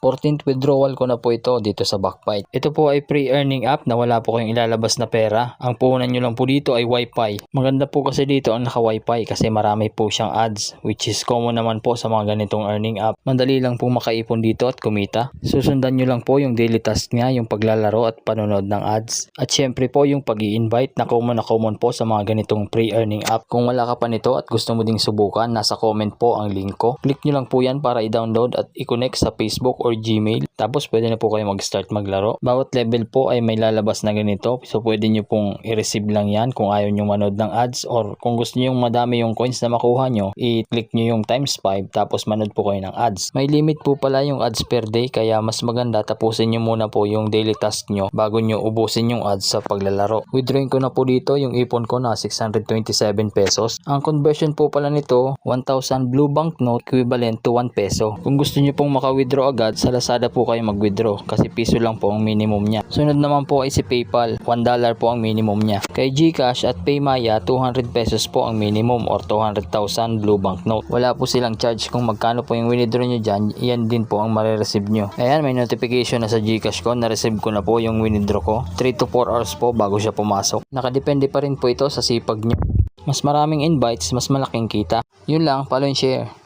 14th withdrawal ko na po ito dito sa Backbite. Ito po ay pre-earning app na wala po kayong ilalabas na pera. Ang puhunan nyo lang po dito ay Wi-Fi. Maganda po kasi dito ang naka-Wi-Fi kasi marami po siyang ads, which is common naman po sa mga ganitong earning app. Madali lang po makaipon dito at kumita. Susundan nyo lang po yung daily task niya, yung paglalaro at panonood ng ads. At syempre po yung pag-i-invite na common po sa mga ganitong pre-earning app. Kung wala ka pa nito at gusto mo ding subukan, nasa comment po ang link ko. Click nyo lang po yan para i-download at i-connect sa Facebook or Gmail. Tapos pwede na po kayo mag-start maglaro. Bawat level po ay may lalabas na ganito. So pwede nyo pong i-receive lang yan kung ayaw nyo manood ng ads, or kung gusto nyo yung madami yung coins na makuha nyo, i-click nyo yung times 5 tapos manood po kayo ng ads. May limit po pala yung ads per day, kaya mas maganda tapusin nyo muna po yung daily task nyo bago nyo ubusin yung ads sa paglalaro. Withdrawing ko na po dito yung ipon ko na 627 pesos. Ang conversion po pala nito, 1,000 blue banknote equivalent to 1 peso. Kung gusto nyo pong maka-withdraw agad, sa Lazada po kayo mag-withdraw kasi piso lang po ang minimum niya. Sunod naman po ay si PayPal, $1 po ang minimum niya. Kay GCash at Paymaya, 200 pesos po ang minimum or 200,000 blue banknote. Wala po silang charge kung magkano po yung withdraw nyo dyan, yan din po ang marireceive nyo. Ayan, may notification na sa GCash ko, na-receive ko na po yung withdraw ko. 3 to 4 hours po bago siya pumasok. Nakadepende pa rin po ito sa sipag nyo. Mas maraming invites, mas malaking kita. Yun lang, follow and share.